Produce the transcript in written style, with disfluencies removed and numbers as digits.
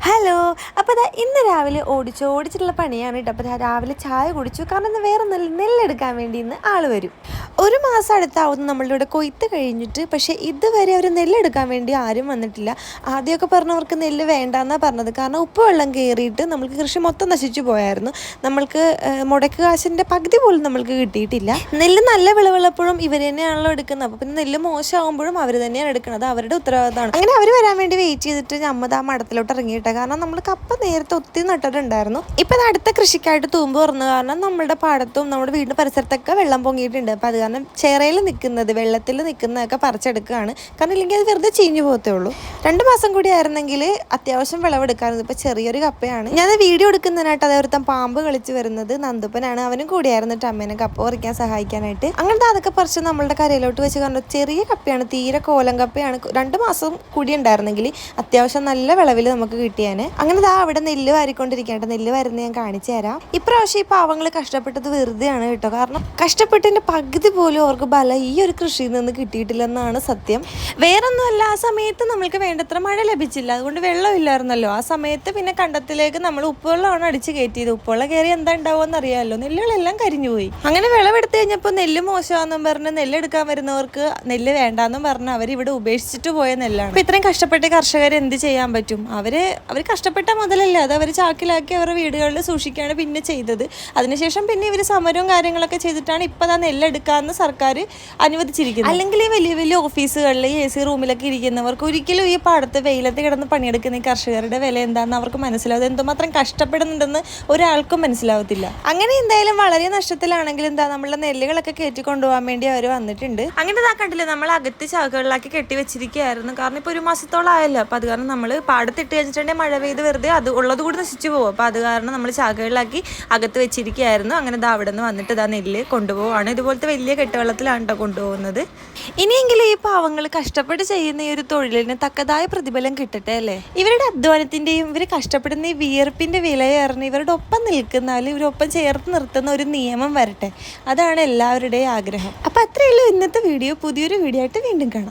Hello. അപ്പോൾ ദാ ഇന്ന് രാവിലെ ഓടിച്ചിട്ടുള്ള പണിയാണ് കേട്ടോ. അപ്പോൾ രാവിലെ ചായ കുടിച്ചു. കാരണം ഇന്ന് വേറെ നെല്ലെടുക്കാൻ വേണ്ടി ഇന്ന് ആൾ വരും. 1 മാസം അടുത്താവുന്നു നമ്മളുടെ ഇവിടെ കൊയ്ത്ത് കഴിഞ്ഞിട്ട്. പക്ഷേ ഇതുവരെ അവർ നെല്ലെടുക്കാൻ വേണ്ടി ആരും വന്നിട്ടില്ല. ആദ്യമൊക്കെ പറഞ്ഞവർക്ക് നെല്ല് വേണ്ടാന്നാണ് പറഞ്ഞത്. കാരണം ഉപ്പ് വെള്ളം കയറിയിട്ട് നമ്മൾക്ക് കൃഷി മൊത്തം നശിച്ചു പോയായിരുന്നു. നമ്മൾക്ക് മുടക്ക് കാശിൻ്റെ പകുതി പോലും നമ്മൾക്ക് കിട്ടിയിട്ടില്ല. നെല്ല് നല്ല വിളവുള്ളപ്പോഴും ഇവർ തന്നെയാണല്ലോ എടുക്കുന്നത്. അപ്പോൾ പിന്നെ നെല്ല് മോശമാകുമ്പോഴും അവർ തന്നെയാണ് എടുക്കുന്നത്. അവരുടെ ഉത്തരവാദിത്തമാണ്. അങ്ങനെ അവർ വരാൻ വേണ്ടി വെയിറ്റ് ചെയ്തിട്ട് നമ്മൾ ആ മടത്തിലോട്ട് ഇറങ്ങിയിട്ട്, കാരണം നമ്മൾ കപ്പ നേരത്തെ ഒത്തിരി നട്ടിട്ടുണ്ടായിരുന്നു. ഇപ്പം അടുത്ത കൃഷിക്കായിട്ട് തൂമ്പ് തുറന്നു കാരണം നമ്മുടെ പാടത്തും നമ്മുടെ വീടിൻ്റെ പരിസരത്തൊക്കെ വെള്ളം പൊങ്ങിയിട്ടുണ്ട്. അപ്പം അത് കാരണം ചേറയിൽ നിൽക്കുന്നത് വെള്ളത്തിൽ നിൽക്കുന്നതൊക്കെ പറിച്ചെടുക്കുകയാണ്. കാരണം ഇല്ലെങ്കിൽ അത് വെറുതെ ചീഞ്ഞു പോകത്തേ ഉള്ളൂ. 2 മാസം കൂടി ആയിരുന്നെങ്കിൽ അത്യാവശ്യം വിളവെടുക്കാറുണ്ട്. ഇപ്പം ചെറിയൊരു കപ്പയാണ്. ഞാൻ വീഡിയോ എടുക്കുന്നതിനായിട്ട് അതേവരുത്തം പാമ്പ് കളിച്ച് വരുന്നത് നന്ദുപ്പനാണ്. അവനും കൂടിയായിരുന്നിട്ട് അമ്മേനെ കപ്പ പറിക്കാൻ സഹായിക്കാനായിട്ട്. അങ്ങനത്തെ അതൊക്കെ പറിച്ച് നമ്മളുടെ കരയിലോട്ട് വെച്ച് കാരണം ചെറിയ കപ്പയാണ്, തീരെ കോലം കപ്പയാണ്. 2 മാസം കൂടി ഉണ്ടായിരുന്നെങ്കിൽ അത്യാവശ്യം നല്ല വിളവിൽ നമുക്ക് കിട്ടിയാന്. അങ്ങനെ അവിടെ നെല്ല് വാരിക്കൊണ്ടിരിക്കട്ടെ. നെല്ല് വരുന്ന ഞാൻ കാണിച്ചു തരാം. ഇപ്രാവശ്യം ഈ പാവങ്ങൾ കഷ്ടപ്പെട്ടത് വെറുതെയാണ് കേട്ടോ. കാരണം കഷ്ടപ്പെട്ടതിന്റെ പകുതി പോലും അവർക്ക് ബലം ഈ ഒരു കൃഷിയിൽ നിന്ന് കിട്ടിയിട്ടില്ലെന്നാണ് സത്യം. വേറൊന്നുമല്ല, ആ സമയത്ത് നമ്മൾക്ക് വേണ്ടത്ര മഴ ലഭിച്ചില്ല, അതുകൊണ്ട് വെള്ളമില്ലായിരുന്നല്ലോ. ആ സമയത്ത് പിന്നെ കണ്ടത്തിലേക്ക് നമ്മൾ ഉപ്പുവെള്ളമാണ് അടിച്ച് കയറ്റിയത്. ഉപ്പുവെള്ളം കയറി എന്താ ഉണ്ടാവുമെന്ന് അറിയാമല്ലോ. നെല്ലുകളെല്ലാം കരിഞ്ഞുപോയി. അങ്ങനെ വിളവെടുത്ത് കഴിഞ്ഞപ്പോൾ നെല്ല് മോശമാണെന്നും പറഞ്ഞ് നെല്ലെടുക്കാൻ വരുന്നവർക്ക് നെല്ല് വേണ്ടാന്നും പറഞ്ഞ് അവരിവിടെ ഉപേക്ഷിച്ചിട്ട് പോയ നെല്ലാണ്. അപ്പൊ ഇത്രയും കഷ്ടപ്പെട്ട കർഷകർ എന്ത് ചെയ്യാൻ പറ്റും? അവർ കഷ്ടപ്പെട്ട മുതലല്ലേ, അത് അവർ ചാക്കിലാക്കി അവരുടെ വീടുകളിൽ സൂക്ഷിക്കുകയാണ് പിന്നെ ചെയ്തത്. അതിനുശേഷം പിന്നെ ഇവർ സമരവും കാര്യങ്ങളൊക്കെ ചെയ്തിട്ടാണ് ഇപ്പം ആ നെല്ലെടുക്കാമെന്ന് സർക്കാർ അനുവദിച്ചിരിക്കുന്നത്. അല്ലെങ്കിൽ ഈ വലിയ വലിയ ഓഫീസുകളിൽ AC റൂമിലൊക്കെ ഇരിക്കുന്നവർക്ക് ഒരിക്കലും ഈ പാടത്ത് വെയിലത്ത് കിടന്ന് പണിയെടുക്കുന്ന ഈ കർഷകരുടെ വില എന്താണെന്ന് അവർക്ക് മനസ്സിലാവും. എന്തുമാത്രം കഷ്ടപ്പെടുന്നുണ്ടെന്ന് ഒരാൾക്കും മനസ്സിലാവത്തില്ല. അങ്ങനെ എന്തായാലും വളരെ നഷ്ടത്തിലാണെങ്കിൽ നമ്മളുടെ നെല്ലുകളൊക്കെ കയറ്റിക്കൊണ്ടുപോകാൻ വേണ്ടി അവർ വന്നിട്ടുണ്ട്. അങ്ങനെ കണ്ടില്ലേ, നമ്മൾ അകത്ത് ചാക്കുകളിലാക്കി കെട്ടി വെച്ചിരിക്കുകയായിരുന്നു. കാരണം ഇപ്പോൾ 1 മാസത്തോളം ആയല്ലോ. അപ്പം അത് കാരണം നമ്മൾ പാടത്തിട്ട് കഴിഞ്ഞിട്ടുണ്ടെങ്കിൽ മഴ പെയ്ത് വെറുതെ അത് ഉള്ളത് കൂടി നശിച്ചു പോകും. അപ്പോൾ അത് കാരണം നമ്മൾ ചാക്കുകളിലാക്കി അകത്ത് വെച്ചിരിക്കുകയായിരുന്നു. അങ്ങനെ അവിടെ നിന്ന് വന്നിട്ട് നെല്ല് കൊണ്ടുപോവാണ്. ഇതുപോലത്തെ വലിയ കെട്ടുവെള്ളത്തിലാണ് കേട്ടോ കൊണ്ടുപോകുന്നത്. ഇനിയെങ്കിലും ഈ പാവങ്ങൾ കഷ്ടപ്പെട്ട് ചെയ്യുന്ന ഈ ഒരു തൊഴിലിന് തക്കതായ പ്രതിഫലം കിട്ടട്ടെ അല്ലേ. ഇവരുടെ അധ്വാനത്തിൻ്റെയും ഇവർ കഷ്ടപ്പെടുന്ന ഈ വിയർപ്പിൻ്റെ വിലയേറിന് ഇവരുടെ ഒപ്പം നിൽക്കുന്നാലും ഇവരൊപ്പം ചേർത്ത് നിർത്തുന്ന ഒരു നിയമം വരട്ടെ. അതാണ് എല്ലാവരുടെയും ആഗ്രഹം. അപ്പോൾ അത്രയേ ഉള്ളൂ ഇന്നത്തെ വീഡിയോ. പുതിയൊരു വീഡിയോ ആയിട്ട് വീണ്ടും കാണാം.